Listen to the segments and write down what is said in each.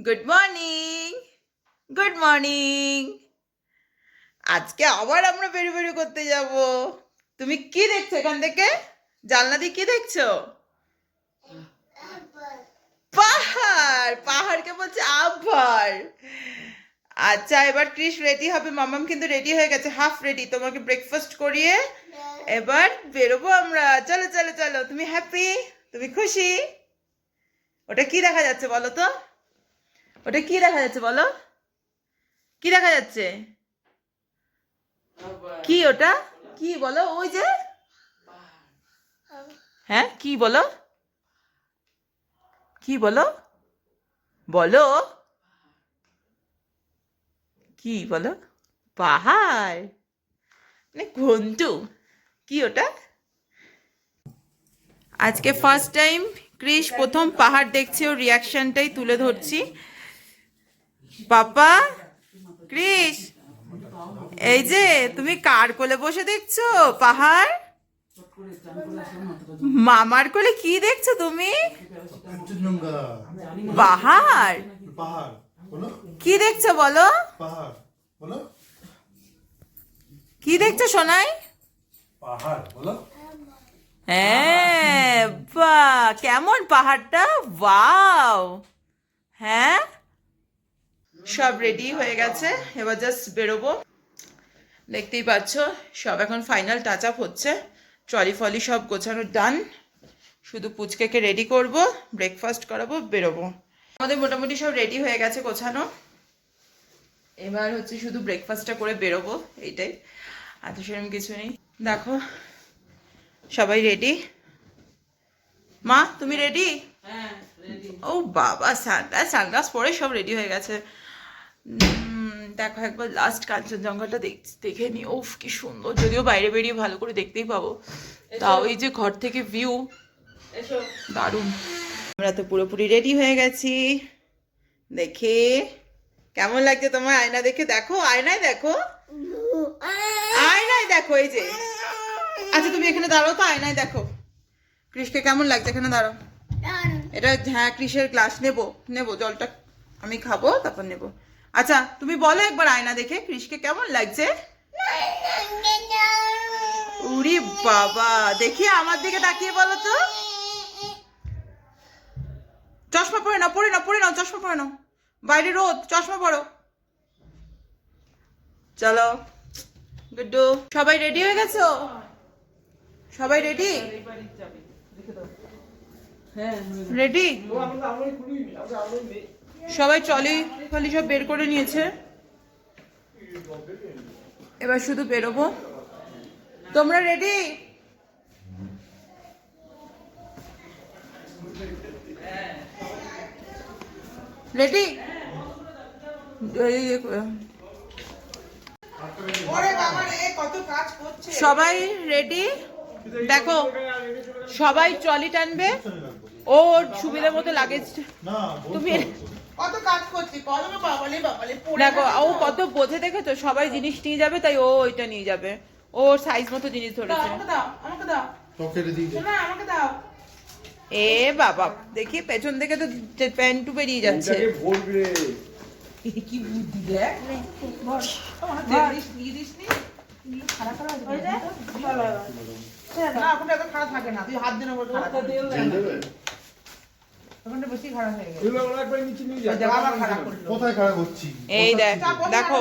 Good morning, good morning. আজকে আবার আমরা বেরু করতে যাব। তুমি কি দেখছো এখান থেকে? জানলা দিয়ে কি দেখছো? পাহাড়। পাহাড়কে বলছে আভার। আচ্ছা, এবার ক্রিস রেডি হবে। মামাম কিন্তু রেডি হয়ে গেছে, হাফ রেডি। তোমাকে ব্রেকফাস্ট করিয়ে এবার বেরোবো আমরা। চলো চলো চলো। তুমি হ্যাপি? তুমি খুশি? ওটা কি দেখা যাচ্ছে বলো তো? ওটা কি দেখা যাচ্ছে বলো? কি দেখা যাচ্ছে? কি ওটা? কি বলো? ওই যে, হ্যাঁ কি বলো? কি বলো? বলো কি বলো? পাহাড় মানে ঘন্টু। কি ওটা? আজকে ফার্স্ট টাইম ক্রিস প্রথম পাহাড় দেখছে, ওর রিয়াকশনটাই তুলে ধরছি। পাপা, ক্রিস, এই যে তুমি কার কোলে বসে দেখছো পাহাড়? মামার কোলে কি দেখছো তুমি? পাহাড়। কি দেখছো বলো? কি দেখছো সোনাই? হ্যাঁ, বাহ, কেমন পাহাড়টা? ওয়াও। হ্যাঁ, সব রেডি হয়ে গেছে, এবার জাস্ট বেরোবো। দেখতেই পাচ্ছ সব এখন ফাইনাল টাচ আপ হচ্ছে। ট্রলি ফলি সব গোছানো ডান, শুধু পুচকেকে রেডি করব, ব্রেকফাস্ট করাবো, বেরোবো। আমাদের মোটামুটি সব রেডি হয়ে গেছে গোছানো। এবার হচ্ছে শুধু ব্রেকফাস্টটা করে বেরোবো, এইটাই। আর তো সেরকম কিছু নেই। দেখো সবাই রেডি। মা তুমি রেডি? ও বাবা, সানগ্লাস পরে সব রেডি হয়ে গেছে। দেখো একবার লাস্ট কাঞ্চনজঙ্ঘাটা দেখে নি। ওফ কি সুন্দর, যদিও বাইরে বেরিয়ে ভালো করে দেখতেই পাবো, তাও এই যে ঘর থেকে ভিউ দারুণ। আমরা তো পুরোপুরি রেডি হয়ে গেছি। দেখে কেমন লাগছে তোমার? আয়না দেখে দেখো, আয়নায় দেখো, আয়নায় দেখো। এই যে, আচ্ছা তুমি এখানে দাঁড়াও তো, আয়নায় দেখো কৃষকে কেমন লাগছে। এখানে দাঁড়াও। এটা, হ্যাঁ কৃষের গ্লাস নেবো, জলটা আমি খাবো তারপর নেবো। আচ্ছা তুমি বলো একবার আয়না দেখে কৃষকে কেমন লাগছে। উরি বাবা, দেখি আমার দিকে তাকিয়ে বলো তো। চশমা পরে নাও, চশমা পরে নাও, বাইরে রোদ, চশমা পরো। চলো গুড্ডু, সবাই রেডি হয়ে গেছো? সবাই রেডি? রেডি সবাই? ট্রলি ফলি সব বের করে নিয়েছে, এবার শুধু বেরোবো। তোমরা রেডি? রেডি? সবাই রেডি? দেখো সবাই ট্রলি টানবে, ওর সুবিধা মতো লাগেজ। তুমি কত কাজ করছি, দেখো ও কত বোঝে, দেখেছো? সবাই জিনিস নিয়ে যাবে, তাই ও ওইটা নিয়ে যাবে, ওর সাইজ মতো জিনিস ধরেছে। এ বাবা, দেখি পেছন থেকে তো প্যান্টু বেরিয়ে যাচ্ছে। কি বুদ্ধি দেখ, এই দেখো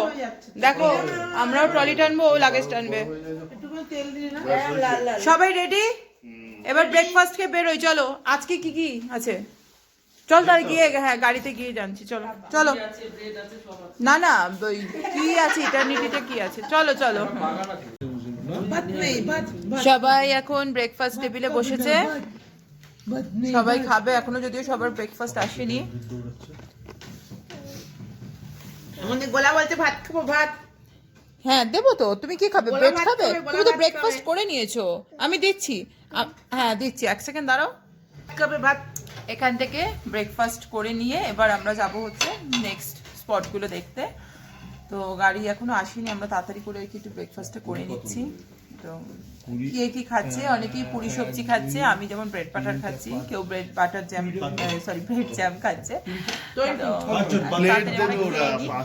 দেখো, আমরাও ট্রলি টানবো, ও লাগেজ টানবে। সবাই রেডি? এবার ব্রেকফাস্ট খেয়ে বেরোই। চলো আজকে কি কি আছে, চল তার গিয়ে, হ্যাঁ গাড়িতে গিয়ে জানছি। চলো চলো, না না ওই কি আছে, ইটারনিটিতে কি আছে, চলো চলো। সবাই এখন ব্রেকফাস্ট টেবিলে বসেছে, সবাই খাবে এখনো, যদিও সবার ব্রেকফাস্ট আসেনি। আমাদের গোলা বলছে ভাত খাবো, ভাত। হ্যাঁ দেবো তো, তুমি কি খাবে? ব্রেড খাবে? তুমি তো ব্রেকফাস্ট করে নিয়েছো, আমি দিচ্ছি। হ্যাঁ দিচ্ছি, এক সেকেন্ড দাঁড়াও। খাবে ভাত। এখান থেকে ব্রেকফাস্ট করে নিয়ে এবার আমরা যাব হচ্ছে নেক্সট স্পটগুলো দেখতে। তো গাড়ি এখনো আসেনি, আমরা তাড়াতাড়ি করে একটু ব্রেকফাস্টটা করে নিচ্ছি। তো কে কি খাচ্ছে, অনেকেই পুরি সবজি খাচ্ছে, আমি যেমন ব্রেড বাটার খাচ্ছি, কেউ bread butter jam sorry bread jam খাচ্ছে। তো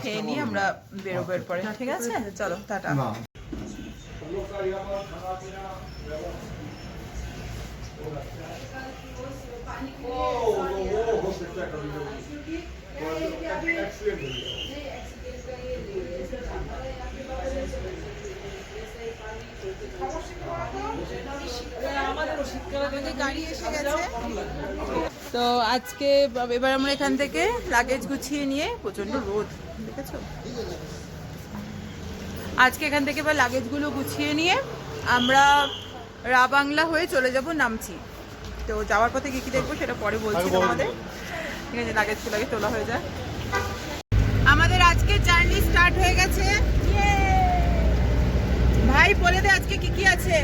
খেয়ে নিয়ে আমরা বেরোবো এরপরে, ঠিক আছে? চলো টাটা। আমাদের গাড়ি এসে গেছে। তো আজকে এবার আমরা এখান থেকে লাগেজ গুছিয়ে নিয়ে, প্রচন্ড রোদ দেখেছো, আজকে এখান থেকে এবার লাগেজগুলো গুছিয়ে নিয়ে আমরা রাবাংলা হয়ে চলে যাব নামচি। তো যাওয়ার পথে কি কি দেখবো সেটা পরে বলছি তোমাদের, ঠিক আছে? লাগেজগুলো আগে তোলা হয়ে যায়। আমাদের আজকে জার্নি স্টার্ট হয়ে গেছে। ভাই বলে দে আজকে কি কি আছে।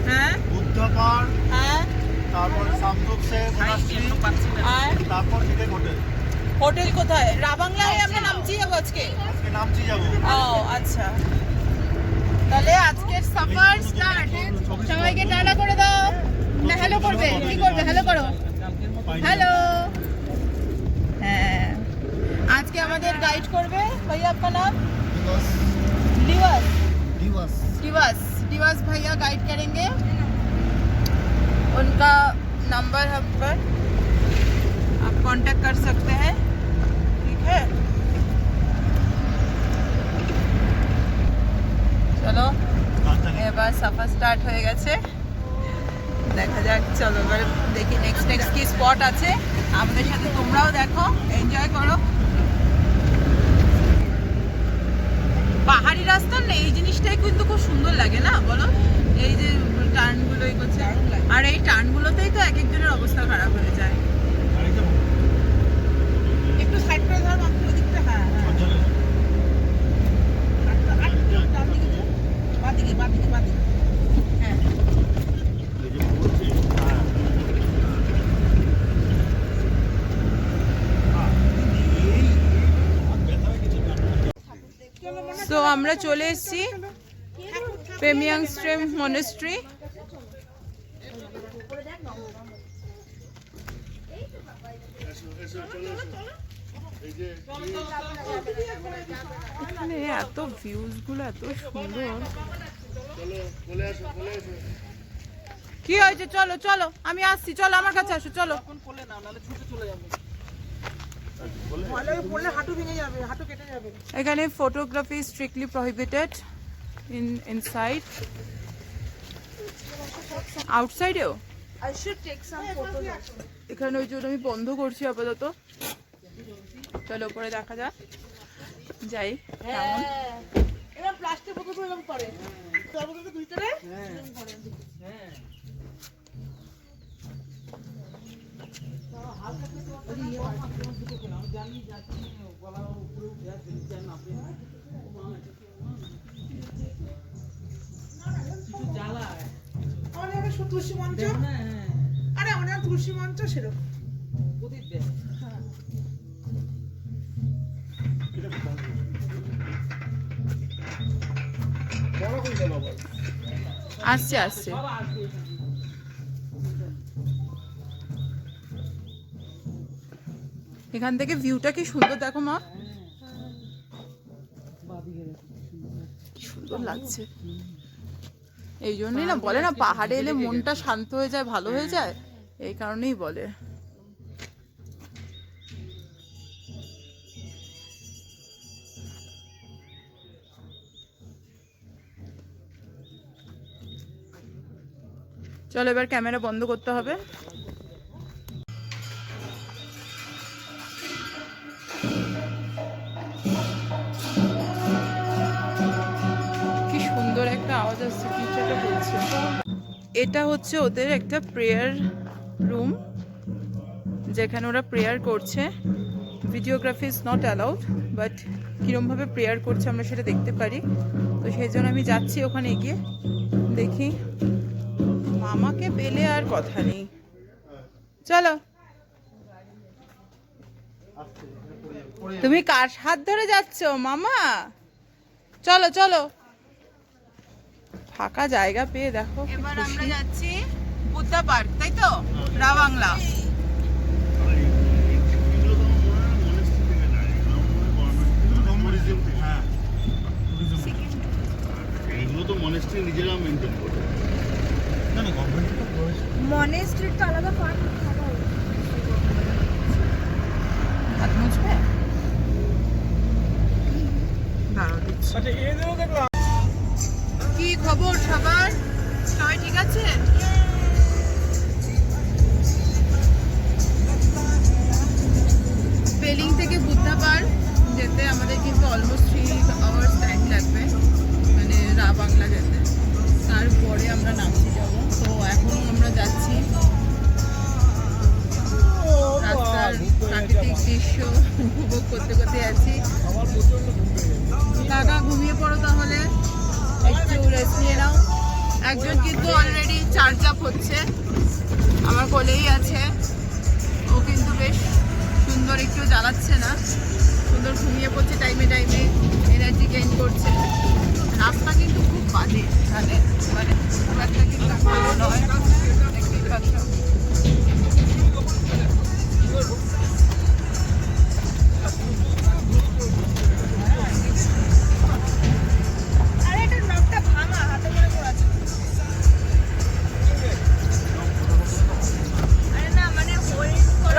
হ্যাঁ, বুদ্ধ পার্ক, হ্যাঁ, তারপরে সামদুকসে মোনাস্ট্রি, আর তারপর সিলেট হোটেল। হোটেল কোথায়? রাবাংলা হয়ে আমরা নামচি যাবো আজকে। আজকে নামচি যাবো। ও আচ্ছা, তাহলে আজকের সফর স্টার্ট। সবাইকে টাটা করে দাও। না হ্যালো করবে, কি করবে? হ্যালো করো, হ্যালো। হ্যাঁ, আজকে আমাদের গাইড করবে ভাইয়া, আপনার নাম? दिवस दिवस दिवस दिवस भैया गाइड करेंगे। उनका नंबर हम पर आप कांटेक्ट कर सकते हैं, ठीक है? চলো এবার সফর স্টার্ট হয়ে গেছে, দেখা যাক। চলো এবার দেখি নেক্সট কি স্পট আছে। আমাদের সাথে তোমরাও দেখো, এনজয় করো। পাহাড়ি রাস্তা না, এই জিনিসটাই কিন্তু খুব সুন্দর লাগে না বলো? এই যে টার্নগুলো এগোচ্ছে, আর এই টার্নগুলোতেই তো এক একজনের অবস্থা খারাপ হয়ে যায়। একটু সাইড করে ধর বাকি ওদিকটা। হ্যাঁ হ্যাঁ, বাদিকে বাদিকে বাদিকে। হ্যাঁ, তো আমরা চলে এসেছি পেমিয়াংস্ট্রেম মনেস্ট্রি। এখানে এত ভিউজ গুলো এত সুন্দর। কি হয়েছে? চলো চলো, আমি আসছি, চলো আমার কাছে আসো, চলো। এখানে ফটোগ্রাফি স্ট্রিক্টলি প্রহিবিটেড ইনসাইড। আউটসাইডেও এখানে ওই জন্য আমি বন্ধ করছি আপাতত। চলো উপরে দেখা যাক, যাই। তুলসী মঞ্চ, আরে অনেক তুলসী মঞ্চ সেরকম। আসছে আসছে। এখান থেকে ভিউটা কি সুন্দর দেখো মা, সুন্দর লাগছে। এই জন্যই না বলে না, পাহাড়ে এলে মনটা শান্ত হয়ে যায়, ভালো হয়ে যায়, এই কারণেই বলে। চলো এবার ক্যামেরা বন্ধ করতে হবে। কি সুন্দর একটা আওয়াজ আসছে, কিছু একটা বলছে। এটা হচ্ছে ওদের একটা প্রেয়ার রুম, যেখানে ওরা প্রেয়ার করছে। Videography is not allowed, but কীরমভাবে প্রেয়ার করছে আমরা সেটা দেখতে পারি। তো সেই জন্য আমি যাচ্ছি ওখানে গিয়ে দেখি। মামাকে পেলে আর কথা নেই। চলো, তুমি কার হাত ধরে যাচ্ছ মামা? চলো চলো। ফাঁকা জায়গা পেয়ে দেখো। এবার আমরা যাচ্ছি বুদ্ধা পার্ক, তাই তো? রা বাংলা। এগুলো তো মনেস্ট্রি নিজেরা মেনটেন করে। না না, গভর্নমেন্ট তো করেছে। মনেস্ট্রি তো আলাদা পার্ক হবে। হাত মুছবে? দাঁড়াও দিচ্ছি। আচ্ছা, এদেরও দেখলাম। কি খবর সবার? সবাই ঠিক আছে? পেলিং থেকে বুদ্ধা পার্ক যেতে আমাদের কিন্তু অলমোস্ট 3 আওয়ার্স টাইম লাগবে, মানে রা বাংলা যেতে। তারপরে আমরা নামছি যাব। তো এখন আমরা যাচ্ছি রাস্তার প্রাকৃতিক দৃশ্য উপভোগ করতে করতে আছি। কাকা ঘুমিয়ে পড়ো তাহলে, একটু রেস্ট নিয়ে নাও। একজন কিন্তু অলরেডি চার্জ আপ হচ্ছে, আমার কোলেই আছে। ও কিন্তু বেশ সুন্দর, একটু জ্বালাচ্ছে না, সুন্দর ঘুমিয়ে পড়ছে টাইমে টাইমে, এনার্জি গেইন করছে। রাস্তা কিন্তু খুব বাজে এখানে, মানে খুব একটা কিন্তু ভালো নয়, দেখতেই পাচ্ছ। আরে এটা নকটা ভাঙা, হাতে করে পড়াচ্ছে। আরে না, মানে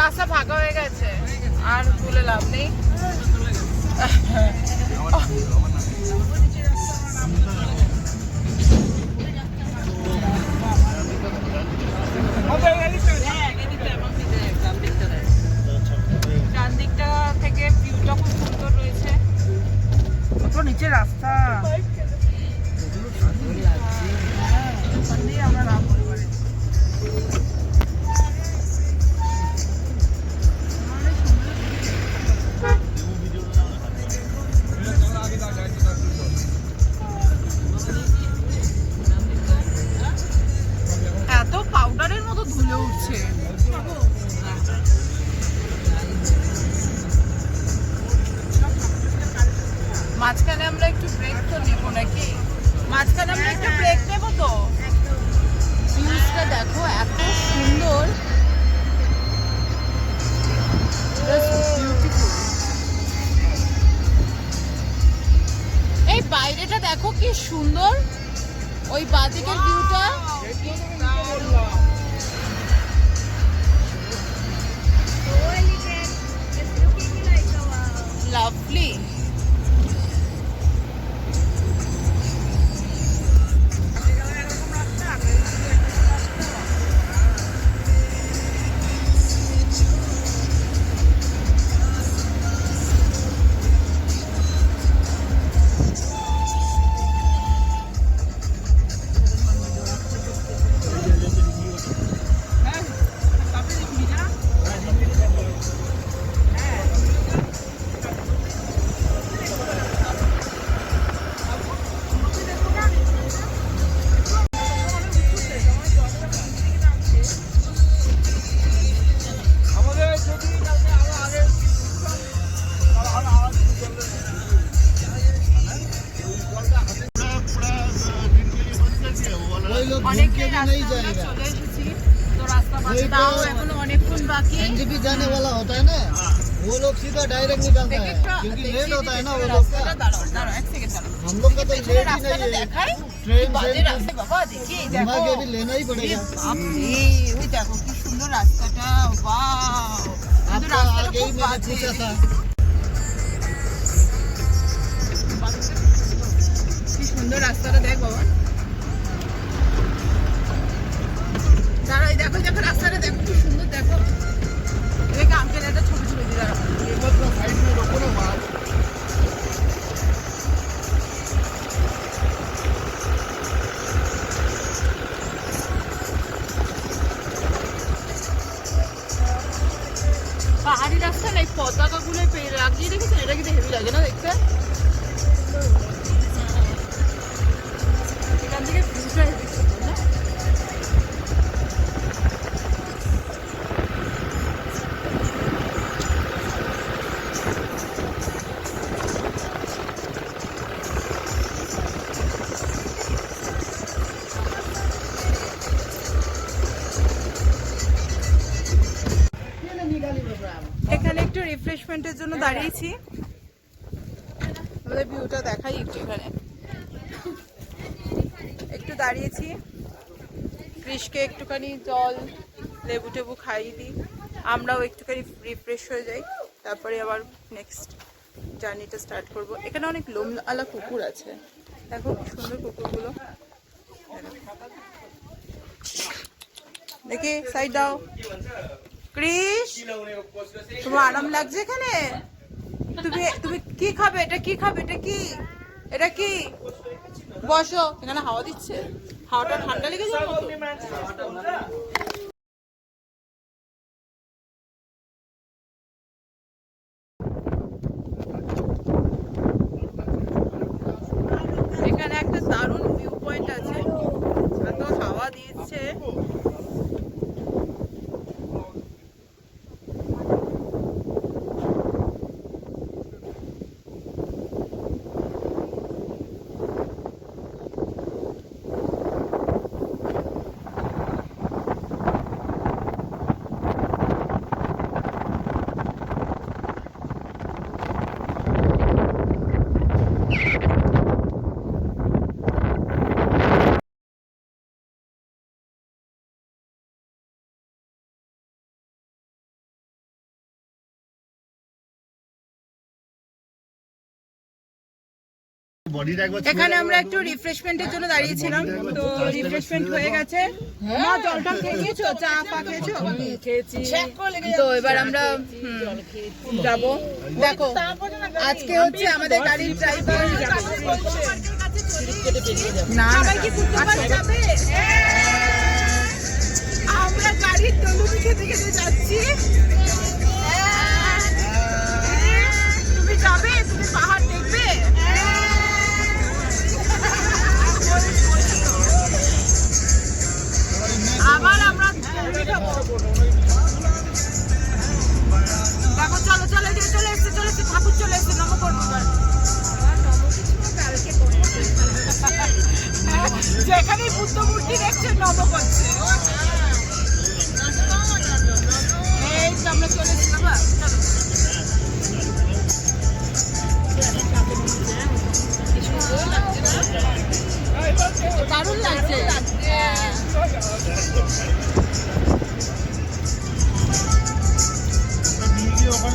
রাস্তা ফাঁকা হয়ে গেছে, আর তুলে লাভ নেই। ডান দিকটা থেকে ভিউটা খুব সুন্দর রয়েছে। কত নিচে রাস্তা, ওখান দিয়ে আমরা রাম পরিবারে। এত পাউডারের মতো ধুলে উঠছে। মাঝখানে আমরা একটু ব্রেক তো নেবো নাকি? মাঝখানে আমরা একটু ব্রেক নেবো তো। ভিউজটা দেখো এত সুন্দর, এই বাইরেটা দেখো কি সুন্দর, ওই বাদিকের ভিউটা লাভলি। অনেকটাই রাস্তা আমরা চলে এসেছি, তো রাস্তা পাশে তাও এখনো অনেকক্ষণ বাকি। एनजीपी जाने वाला होता है ना, वो लोग सीधा डायरेक्ट निकलता है क्योंकि लेट होता है ना वो लोग का। দাঁড়াও এক সেকেন্ড দাঁড়াও, हम लोग का तो लेट ही রাস্তাটা नहीं है, দেখাই। ट्रेन বাজে রাস্তা বাবা, দেখি এই দেখো। घुमा के भी लेना ही पड़ेगा। ওই দেখো কি সুন্দর রাস্তাটা, ওয়াও। কিন্তু आपको রাস্তাটা आगे খুব ही मैंने বাজে। पूछा था। কি সুন্দর রাস্তাটা দেখ বাবা। দাঁড়াও, এই দেখো দেখো রাস্তাটা দেখো কি সুন্দর, দেখো। দেখে আঙ্কেল একটা ছবি তুলে দিই, দাঁড়াও। साइड में रोको ना वहाँ। পাহাড়ি রাস্তা না, এই পতাকাগুলো লাগিয়ে রেখেছেন, এটা কিন্তু হেভি লাগে না দেখতে? এখান থেকে ভিউটা হেভি সুন্দর না? রিফ্রেশমেন্টের জন্য দাঁড়িয়েছি। আমাদের ভিউটা দেখাই একটু, এখানে একটু দাঁড়িয়েছি, কৃষকে একটুখানি জল লেবু টেবু খাইয়ে দিই, আমরাও একটুখানি রিফ্রেশ হয়ে যাই, তারপরে আবার নেক্সট জার্নিটা স্টার্ট করব। এখানে অনেক লোমআলা কুকুর আছে, দেখো কি সুন্দর কুকুরগুলো। দেখি সাইড দাও। কৃষ, তোমার আরাম লাগছে এখানে? তুমি তুমি কি খাবে? এটা কি খাবে? এটা কি? এটা কি? বসো, এখানে হাওয়া দিচ্ছে, হাওয়াটা ঠান্ডা লেগে যাবে তো। এখানে একটা দারুণ ভিউ পয়েন্ট আছে, এত হাওয়া দিচ্ছে। বডিটা একবার এখানে আমরা একটু রিফ্রেশমেন্টের জন্য দাঁড়িয়েছিলাম, তো রিফ্রেশমেন্ট হয়ে গেছে। মা জলটা খেয়ে নিয়েছো? চা ফা খেয়েছো? তো এবার আমরা যাব। দেখো আজকে হচ্ছে আমাদের গাড়ির ড্রাইভার না, আমরা গাড়ির তলুমি খেতে খেতে যাচ্ছি। তুমি যাবে? তুমি পাহাড় দেখবে? আবার আমরা দেখো, চলো চলে এসছে ঠাকুর চলে এসছে, নম করবো। যেখানে বুদ্ধ মূর্তি দেখছে নম করছে। এই তো আমরা চলে এসছি বাবা, চলো। দারুণ লাগছে।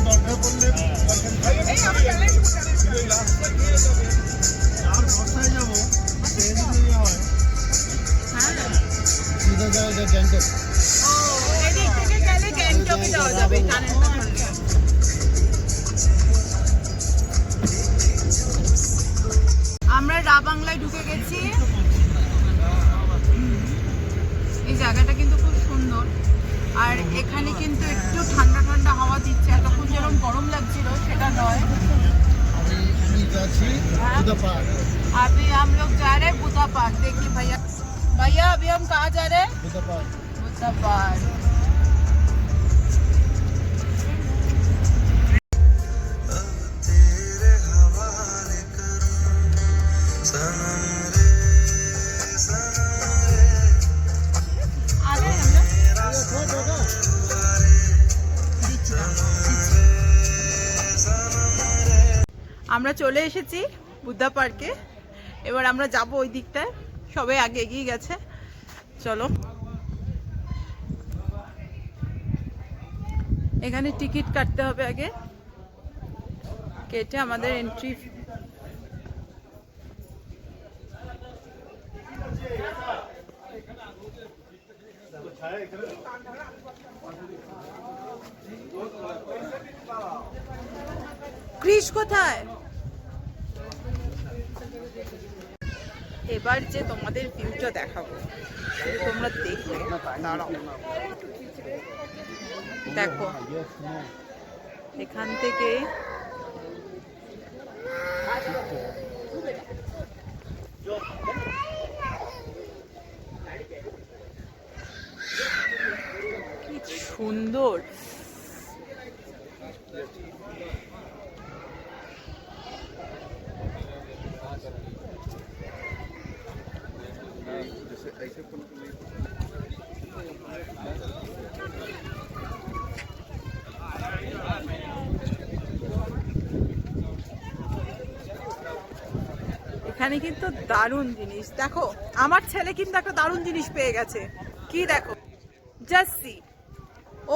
দরকার পড়লে আর কোথায় যাবো सीधा जाओ इधर गैंगटॉक। এদিক থেকে গেলে গ্যাংটকে যাওয়া যাবে, টানেলটা ধরলে। আমরা রাবাংলায় ঢুকে গেছি। এই জায়গাটা কিন্তু খুব সুন্দর, আর এখানে কিন্তু একটু ঠান্ডা ঠান্ডা হাওয়া দিচ্ছে, এতক্ষণ যেরকম গরম লাগছিল সেটা নয়। अभी हम लोग जा रहे हैं बुद्धा पार्क। देखिए भैया, भैया अभी हम कहाँ जा रहे हैं? बुद्धा पार्क। আমরা চলে এসেছি বুদ্ধা পার্কে, এবার আমরা যাব ওই দিকটায়, সবাই আগে এগিয়ে গেছে। চলো, এখানে টিকিট কাটতে হবে আগে, কেটে আমাদের এন্ট্রি। কৃষ কোথায়? এবার যে তোমাদের ভিউটা দেখাবো, তোমরা দেখবে, দাঁড়াও। দেখো এখান থেকে কি সুন্দর। এখানে কিন্তু দারুণ জিনিস দেখো, আমার ছেলে কিন্তু একটা দারুণ জিনিস পেয়ে গেছে। কি দেখো, জাস্সি,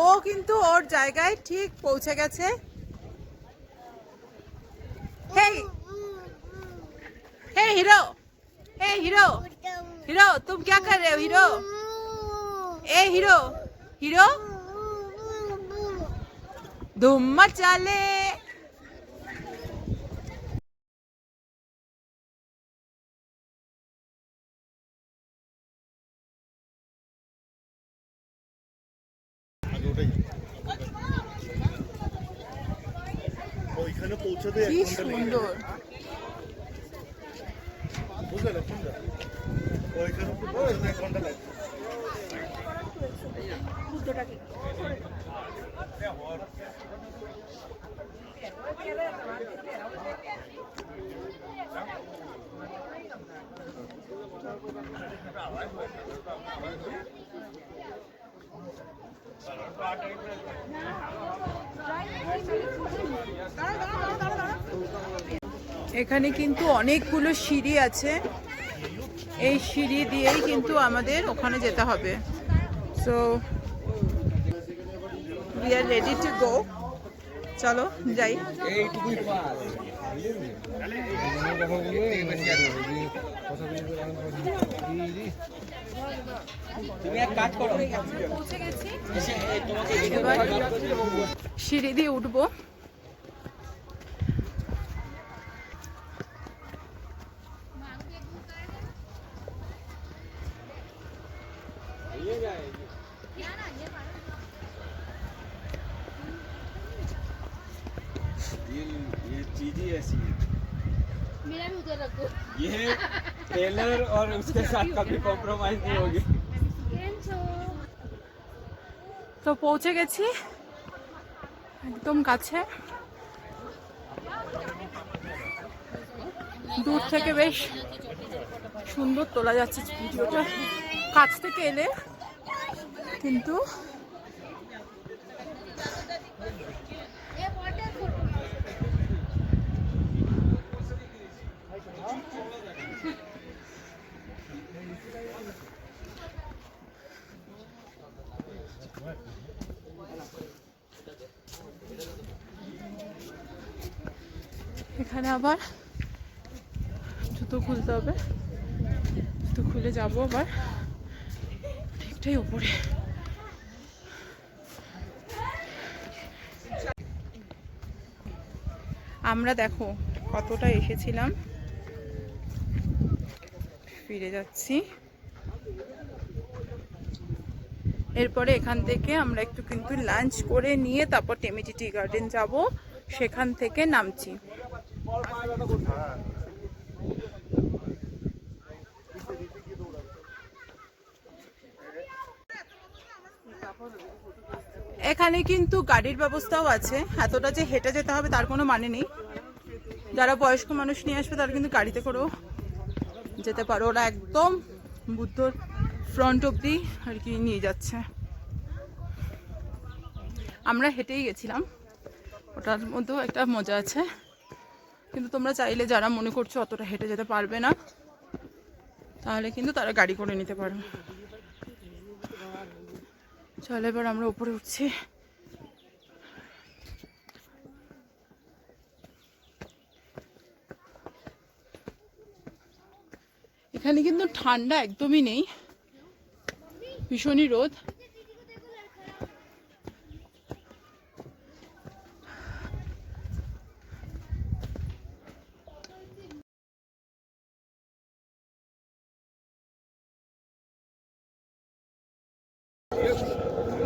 ও কিন্তু ওর জায়গায় ঠিক পৌঁছে গেছে। হেই हे हीरो, हे हीरो, हीरो तुम क्या कर रहे हो हीरो? ए हीरो, हीरो धूम मचा ले। ওইখানে পৌঁছাতে কি সুন্দর, বুঝলে ওইখানে পৌঁছাতে 1 ঘন্টা লাগবে। এখানে কিন্তু অনেকগুলো সিঁড়ি আছে, এই সিঁড়ি দিয়েই কিন্তু আমাদের ওখানে যেতে হবে। So we are ready to go, চলো যাই। পৌঁছে গেছি, এবার সিঁড়ি দিয়ে উঠবো। ये चीज ही ऐसी है। मेरा भी उधर रखो। ये टेलर और उसके साथ कभी कॉम्प्रोमाइज नहीं होगी। তো পৌঁছে গেছি একদম কাছে, দূর থেকে বেশ সুন্দর তোলা যাচ্ছে ভিডিওটা, কাছ থেকে এলে কিন্তু এখানে আবার জুতো খুলতে হবে, জুতো খুলে যাবো আবার ঠিকঠাক উপরে। আমরা দেখো কতটা এসেছিলাম, ফিরে যাচ্ছি। এরপরে এখান থেকে আমরা একটু কিন্তু লাঞ্চ করে নিয়ে তারপর টেমিটি টি গার্ডেন যাব, সেখান থেকে নামছি। এখানে কিন্তু গাড়ির ব্যবস্থাও আছে, এতটা যে হেঁটে যেতে হবে তার কোনো মানে নেই। যারা বয়স্ক মানুষ নিয়ে আসবে তারা কিন্তু গাড়িতে করেও যেতে পারো, ওরা একদম বুদ্ধর ফ্রন্ট অব্দি আর কি নিয়ে যাচ্ছে। আমরা হেঁটেই গেছিলাম, ওটার মধ্যেও একটা মজা আছে, কিন্তু তোমরা চাইলে যারা মনে করছো অতটা হেঁটে যেতে পারবে না তাহলে কিন্তু তারা গাড়ি করে নিতে পারো। চলো এবার আমরা উপরে উঠছি। এখানে কিন্তু ঠান্ডা একদমই নেই, ভীষণই রোদ।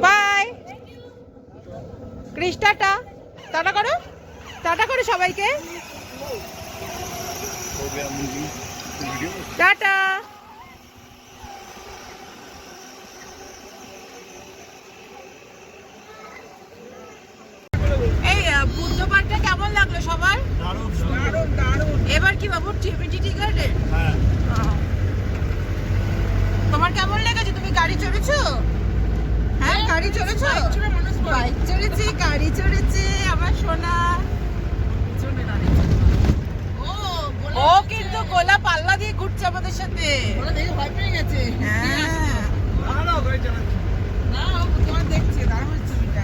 বাই ক্রিস, টাটা, টাটা করো, টাটা করো সবাইকে, টাটা। এই বুদ্ধ পার্কটা কেমন লাগলো সবার? এবার কি বাবু টেমিটি টি গার্ডেন? তোমার কেমন লেগেছে? তুমি গাড়ি চড়েছো? হ্যাঁ গাড়ি চড়েছো? বাইক চড়েছি, গাড়ি চড়েছে আমার সোনা। ও কিন্তু গোলা পালা আমাদের সাথে। ওরা দেখে ভয় পেয়ে গেছে। হ্যাঁ না, ও তোমার দেখছে, দারুণ হচ্ছে ছবিটা।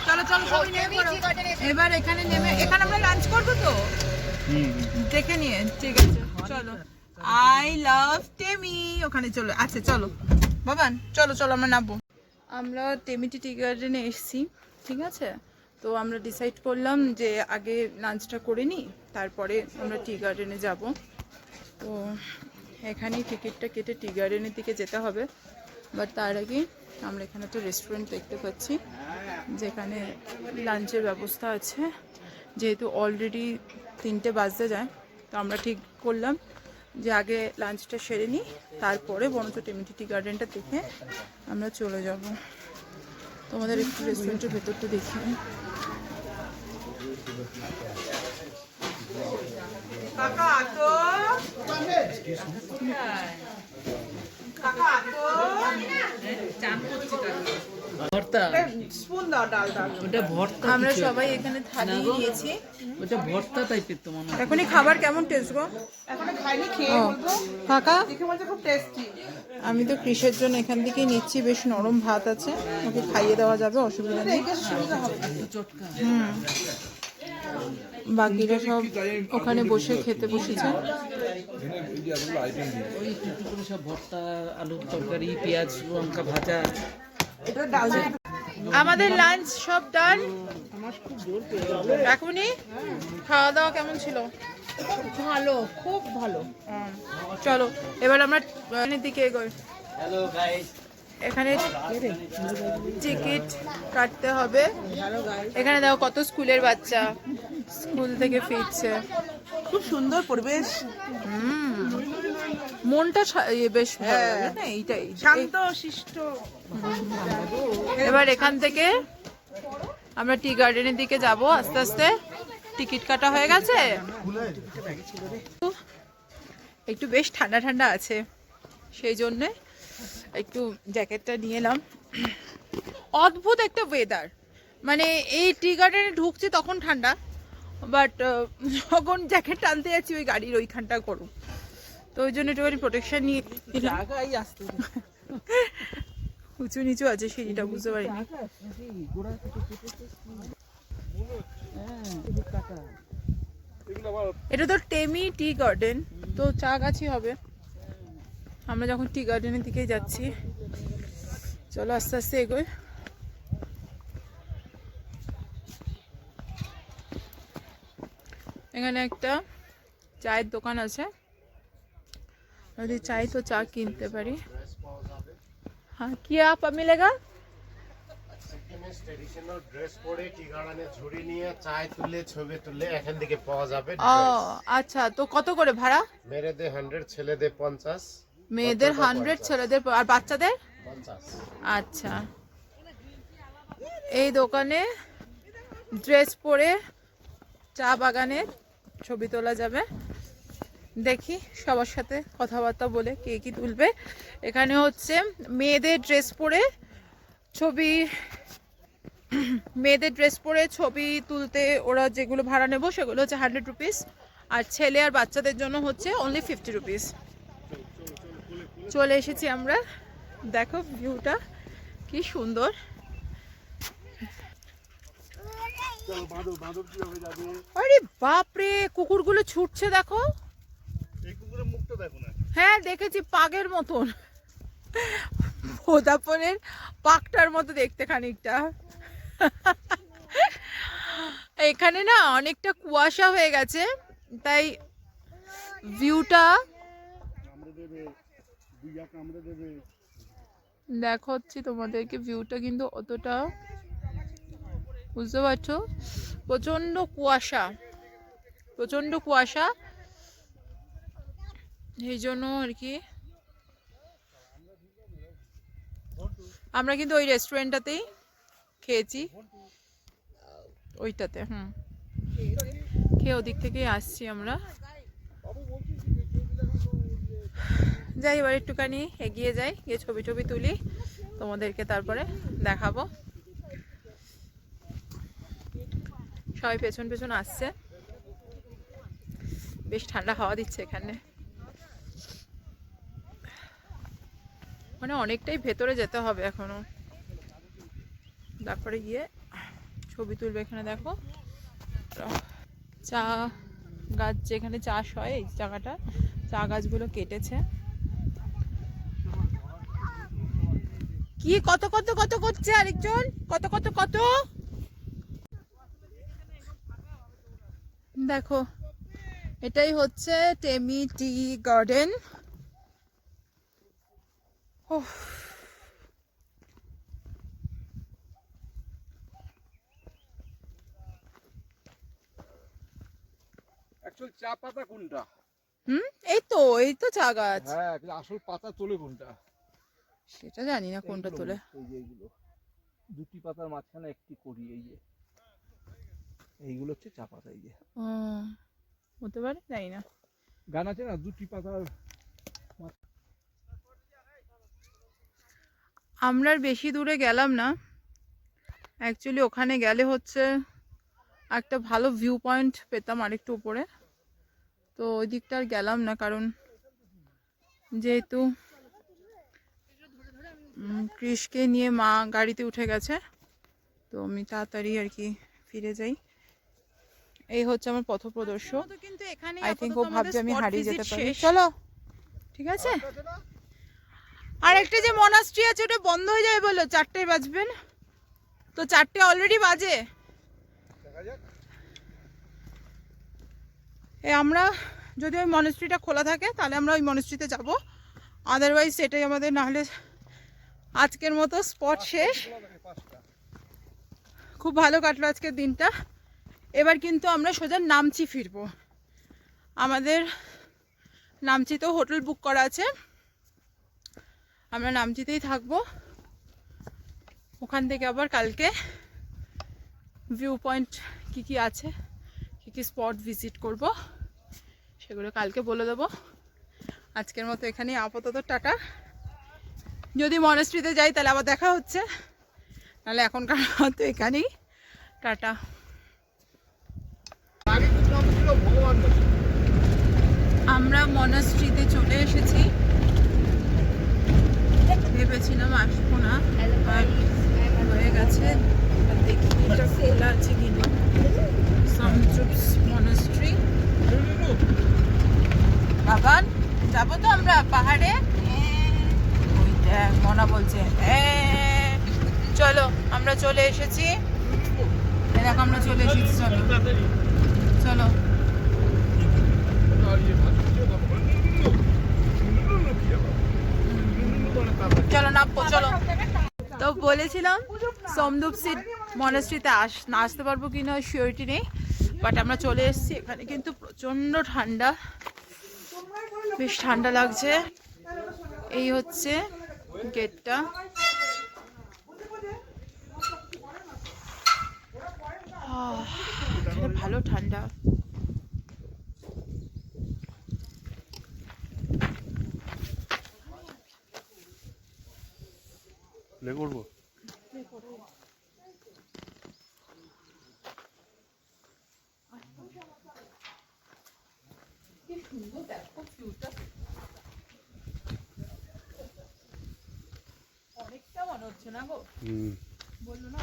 চলো চলো সবাই নেমে পড়ো। এবার এখানে নেমে এখানে আমরা লাঞ্চ করবো তো দেখে নিয়ে, ঠিক আছে চলো। আই লাভ টেমি, ওখানে চলো। আচ্ছা চলো বাবান, চলো চলো আমরা নামবো। আমরা টেমিটি টি গার্ডেনে এসেছি, ঠিক আছে। তো আমরা ডিসাইড করলাম যে আগে লাঞ্চটা করে নিই, তারপরে আমরা টি গার্ডেনে যাব। তো এখানেই টিকিটটা কেটে টি গার্ডেনের দিকে যেতে হবে। বাট তার আগে আমরা এখানে একটা রেস্টুরেন্ট দেখতে পাচ্ছি যেখানে লাঞ্চের ব্যবস্থা আছে। যেহেতু অলরেডি 3টে বাজতে যায়, তো আমরা ঠিক করলাম যে আগে লাঞ্চটা সেরে নিই, তারপরে বরঞ্চ টেমিটি টি গার্ডেনটা দেখে আমরা চলে যাব। তোমাদের একটু রেস্টুরেন্টের ভেতরটা দেখি। আমরা সবাই এখানে থালি নিয়েছি। ওটা ভর্তা টাইপের তো মনে হয়। এখনই খাবার কেমন টেস্ট গো? এখনো খাইনি, খেয়ে বলবো। কাকা দেখে বলছে খুব টেস্টি। আমি তো কৃষের জন্য এখান থেকেই নিচ্ছি, বেশ নরম ভাত আছে, ওকে খাইয়ে দেওয়া যাবে, অসুবিধা নেই। বাকিরা সব ওখানে বসে খেতে বসেছে। ওই টুকটুক করে সব ভর্তা, আলুর তরকারি, পেঁয়াজ, লঙ্কা ভাজা। আমাদের লাঞ্চ সব ডান। এখনই খাওয়া দাওয়া কেমন ছিল? ভালো, খুব ভালো। চলো এবার আমরা ট্রেনের দিকে এগোই। হ্যালো গাইস, এখানে টিকিট কাটতে হবে। এখানে দেখো কত স্কুলের বাচ্চা স্কুল থেকে ফিরছে। খুব সুন্দর পরিবেশ, মনটা বেশ ভালো লাগে না, এইটাই শান্ত শিষ্ট। এবার এখান থেকে আমরা টি গার্ডেনের দিকে যাব আস্তে আস্তে। টিকিট কাটা হয়ে গেছে, একটু বেশ ঠান্ডা ঠান্ডা আছে, সেই জন্যে একটু জ্যাকেটটা নিয়ে এলাম। অদ্ভুত একটা ওয়েদার, মানে এই টি গার্ডেনে ঢুকছি তখন ঠান্ডা, বাট যখন জ্যাকেট টানতে যাচ্ছি ওই গাড়ির ওইখানটা গরম। তো ওই জন্য একটুখানি প্রোটেকশন নিয়ে জায়গায় আসতে উঁচু নিচু আছে, সিঁড়িটা বুঝতে পারিনি। এটা তো টেমি টি গার্ডেন, তো চা গাছই হবে। আমরা যখন টি গার্ডেনের দিকে যাচ্ছি, চলো আস্তে আস্তে এগোই। এখানে একটা চায়ের দোকান আছে, যদি চাই তো চা কিনতে পারি। হ্যাঁ, কি আপ মিলেগা? ট্রেডিশনাল ড্রেস পরে টি গার্ডেনে ঝুড়ি নিয়ে চায় তুলে ছবি তুলে এখান থেকে পাওয়া যাবে। ও আচ্ছা, তো কত করে ভাড়া? মেয়েদের 100, ছেলেদের 50। মেয়েদের 100, ছেলেদের আর বাচ্চাদের 50। আচ্ছা, এই দোকানে ড্রেস পরে চা বাগানে ছবি তোলা যাবে। দেখি সবার সাথে কথাবার্তা বলে কে কি তুলবে। এখানে হচ্ছে মেয়েদের ড্রেস পরে ছবি তুলতে ওরা যেগুলো ভাড়া নেবো সেগুলো হচ্ছে 100 রুপিস, আর ছেলে আর বাচ্চাদের জন্য হচ্ছে অনলি 50 রুপিস। চলে এসেছি আমরা, দেখো ভিউটা কি সুন্দর। আরে বাপরে, কুকুরগুলো ছুটছে দেখো। এই কুকুরের মুখটা দেখো না। হ্যাঁ দেখেছি, পাগের মতন, ভোদাফোনের পাকটার মতো দেখতে খানিকটা। এখানে না অনেকটা কুয়াশা হয়ে গেছে, তাই ভিউটা দেখাচ্ছি তোমাদেরকে। ভিউটা কিন্তু অতটা, বুঝতে পারছো, প্রচন্ড কুয়াশা, এই জন্য আর কি। আমরা কিন্তু ওই রেস্টুরেন্টটাতেই খেয়েছি, ওইটাতে। খেয়ে ওদিক থেকেই আসছি আমরা। যাই এবার একটুখানি এগিয়ে যাই, গিয়ে ছবি টবি তুলি, তোমাদেরকে তারপরে দেখাবো। সবাই পেছন পেছন আসছে, বেশ ঠান্ডা হাওয়া দিচ্ছে এখানে। মানে অনেকটাই ভেতরে যেতে হবে এখনো, তারপরে গিয়ে ছবি তুলবে। এখানে দেখো চা গাছ, যেখানে চাষ হয় এই জায়গাটা, চা গাছগুলো কেটেছে। কি কত কত কত করছে আরেকজন, কত কত কত। দেখো এটাই হচ্ছে টেমি টি গার্ডেন। অ্যাকচুয়াল চা পাতা কোনটা? এই তো চা গাছ। হ্যাঁ, আসল পাতা তোলে কোনটা সেটা জানি না কোনটা তোলে। এই যে এইগুলো দুটি পাতার মাঝখানে একটি করি, এই যে এইগুলো হচ্ছে চা পাতা। এই যে হতে পারে, জানি না। গান আছে না, দুটি পাতার। আমরা আর বেশি দূরে গেলাম না, অ্যাকচুয়ালি ওখানে গেলে হচ্ছে একটা ভালো ভিউ পয়েন্ট পেতাম আরেকটু উপরে, তো ওই দিকটা আর গেলাম না, কারণ যেহেতু কৃষকে নিয়ে মা গাড়িতে উঠে গেছে, তো আমি তাড়াতাড়ি আর কি ফিরে যাই। এই হচ্ছে আমার পথপ্রদর্শক। কিন্তু এখানে আই থিঙ্ক ও ভাবছে আমি হারিয়ে যেতে পারি। চলো ঠিক আছে। আর একটা যে মনাস্ট্রি আছে ওটা বন্ধ হয়ে যাবে বলো, 4টায় বাজবেন, তো 4টে অলরেডি বাজে। আমরা যদি ওই মনাস্ট্রিটা খোলা থাকে তাহলে আমরা ওই মনাস্ট্রিতে যাব, আদারওয়াইজ সেটাই আমাদের, নাহলে আজকের মতো স্পট শেষ। খুব ভালো কাটলো আজকের দিনটা। এবার কিন্তু আমরা সোজা নামচি ফিরবো। আমাদের নামচিতেও হোটেল বুক করা আছে, আমরা নামচিতেই থাকবো। ওখান থেকে আবার কালকে ভিউ পয়েন্ট কী কী আছে, কী কী স্পট ভিজিট করব, সেগুলো কালকে বলে দেবো। আজকের মতো এখানেই আপাতত টাটা। যদি মনাস্ট্রিতে যাই তাহলে আবার দেখা হচ্ছে, নাহলে এখনকার মতো এখানেই টাটা। আমরা মনাস্ট্রিতে চলে এসেছি, ভেবেছিলাম আসবো না, আর হয়ে গেছে। দেখি এটা খোলা আছে কিনা। সামচুপস মনাস্ট্রি। বাবান যাবো তো আমরা পাহাড়ে, ওইটা মনা বলছে। চলো আমরা চলে এসেছি, দেখো আমরা চলে এসেছি। চলো চলো চলো নামবো, চলো। তো বলেছিলাম সমদুপসি মনাস্ট্রিতে না আসতে পারবো কিনা শিওরিটি নেই, বাট আমরা চলে এসেছি। এখানে কিন্তু প্রচন্ড ঠান্ডা, বেশ ঠান্ডা লাগছে। এই হচ্ছে গেটটা। এখানে ভালো ঠান্ডা। প্লে করবো। অনেকটা মনে হচ্ছে না গো, বললো না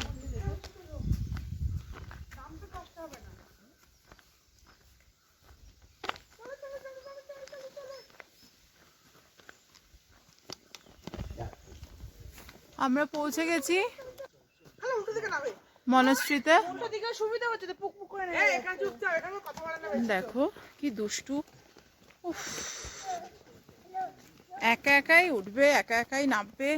আমরা পৌঁছে গেছি মনাস্ট্রিতে। দেখো কি দুষ্টু, উফ, একা একাই উঠবে, একা একাই নামবে।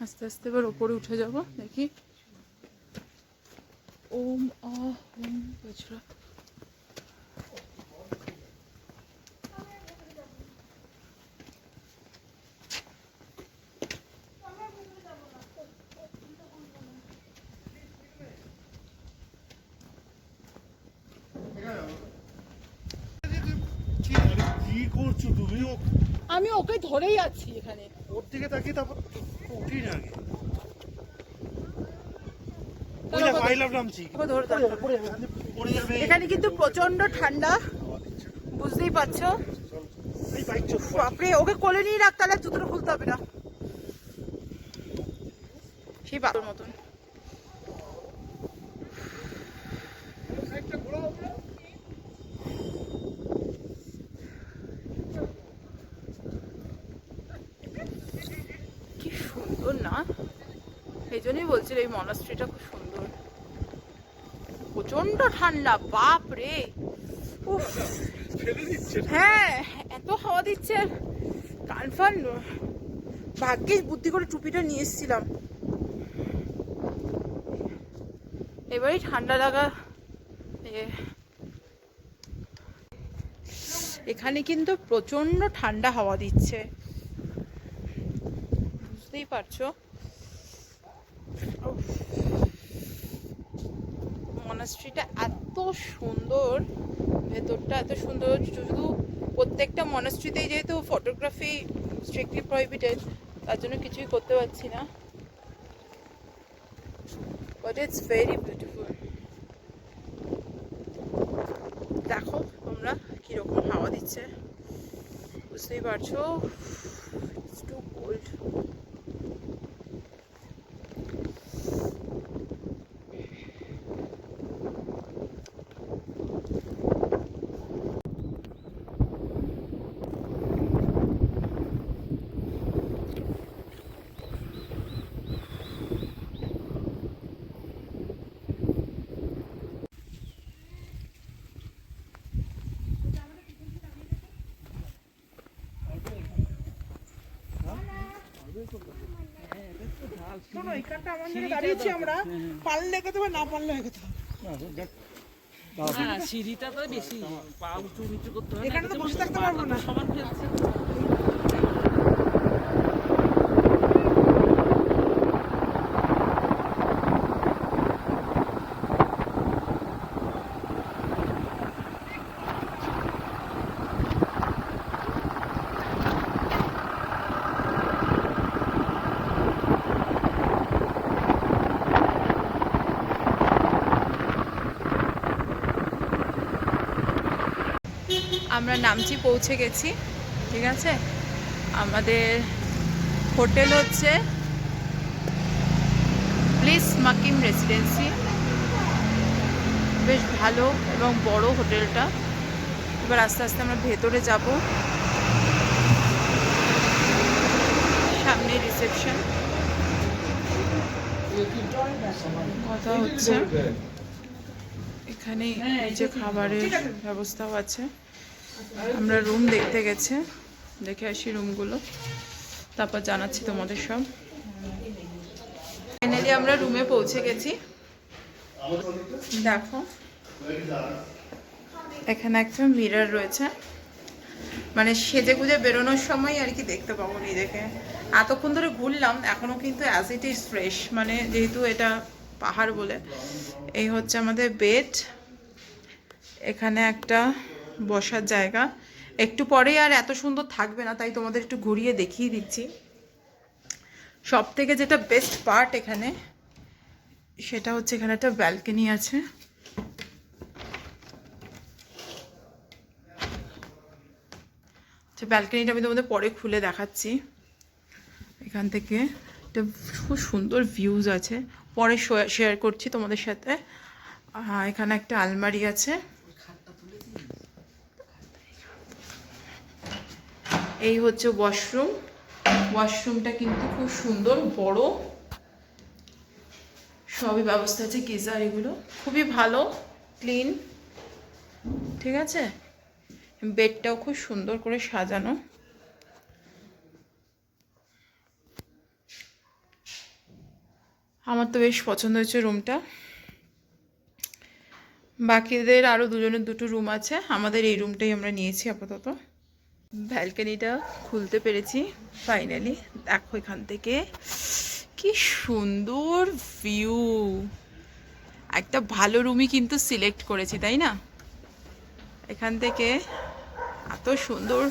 আস্তে আস্তে এবার ওপরে উঠে যাব, দেখি। ওম আহ ওম বজরা। কি করছো তুমি? আমি ওকে ধরেই আছি এখানে। ওর দিকে তাকিয়ে তারপর উঠি না আগে। এখানে কিন্তু প্রচন্ড ঠান্ডা, বুঝতেই পারছো। বাপরে, ওকে কোলে নিয়ে রাখ, তাহলে জুতোটা খুলতে হবে না। সেই বাতর মতন। কি সুন্দর না, এই জন্যই বলছিল এই মনাস্ট্রিটা খুব সুন্দর। প্রচন্ড ঠান্ডা, বাপ রে। উফ, হ্যাঁ এত হাওয়া দিচ্ছে, কানফান। ভাগ্যিস বুদ্ধি করে টুপিটা নিয়ে এসেছিলাম, এবারই ঠান্ডা লাগা। এখানে কিন্তু প্রচন্ড ঠান্ডা হাওয়া দিচ্ছে, বুঝতেই পারছো। মনাস্ট্রিটা এত সুন্দর, ভেতরটা এত সুন্দর। শুধু প্রত্যেকটা মনাস্ট্রিতেই যেহেতু ফটোগ্রাফি স্ট্রিক্টলি প্রহিবিটেড, তার জন্য কিছুই করতে পারছি না, বাট ইটস ভেরি বিউটিফুল। দেখো তোমরা কিরকম হাওয়া দিচ্ছে, বুঝতেই পারছো। It's too cold. শোনো, এখানটা আমাদের দাঁড়িয়েছি আমরা, পারলে এগোতে হবে, না পারলে এগোতে হবে। হ্যাঁ, সিঁড়িটা তো বেশি পা উঁচু নিচু করতে হয়, এখানে তো বসে থাকতে পারবো না। সমান ফেলছে। আমরা নামচি পৌঁছে গেছি, ঠিক আছে। আমাদের হোটেল হচ্ছে ব্লিস মাকিম রেসিডেন্সি, বেশ ভালো এবং বড় হোটেলটা। এবার আস্তে আস্তে আমরা ভেতরে যাব, সামনে রিসেপশন। কথা হচ্ছে এখানে যে খাবারের ব্যবস্থাও আছে। আমরা রুম দেখতে গেছে, দেখে আসি রুমগুলো, তারপর জানাচ্ছি তোমাদের সব। ফাইনালি আমরা রুমে পৌঁছে গেছি। দেখো এখানে একটা মিরর রয়েছে, মানে সেজে গুজে বেরোনোর সময় আর কি দেখতে পাবো নিজেকে। এতক্ষণ ধরে ঘুরলাম, এখনো কিন্তু অ্যাজ ইট ইজ ফ্রেশ, মানে যেহেতু এটা পাহাড় বলে। এই হচ্ছে আমাদের বেড, এখানে একটা বসার জায়গা। একটু পরেই আর এত সুন্দর থাকবে না, তাই তোমাদের একটু ঘুরিয়ে দেখিয়ে দিচ্ছি। সব থেকে যেটা বেস্ট পার্ট এখানে, সেটা হচ্ছে এখানে একটা ব্যালকনি আছে। ব্যালকনিটা আমি তোমাদের পরে খুলে দেখাচ্ছি। এখান থেকে একটা খুব সুন্দর ভিউজ আছে, পরে শেয়ার করছি তোমাদের সাথে। এখানে একটা আলমারি আছে। এই হচ্ছে ওয়াশরুম। ওয়াশরুমটা কিন্তু খুব সুন্দর, বড়, সবই ব্যবস্থা আছে, গিজার এগুলো খুবই ভালো, ক্লিন, ঠিক আছে। বেডটাও খুব সুন্দর করে সাজানো। আমার তো বেশ পছন্দ হয়েছে রুমটা। বাকিদের আরও দুজনের দুটো রুম আছে, আমাদের এই রুমটাই আমরা নিয়েছি আপাতত। ব্যালকনিটা খুলতে পেরেছি ফাইনালি। দেখো এখান থেকে কি সুন্দর ভিউ। একটা ভালো রুমই কিন্তু সিলেক্ট করেছি, তাই না? এখান থেকে এত সুন্দর,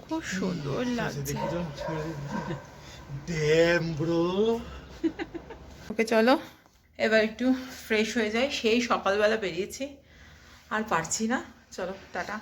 খুব সুন্দর লাগছে। Dam bro. ওকে চলো এবার একটু ফ্রেশ হয়ে যাই, সেই সকালবেলা বেরিয়েছি, আর পারছি না। চলো টাটা।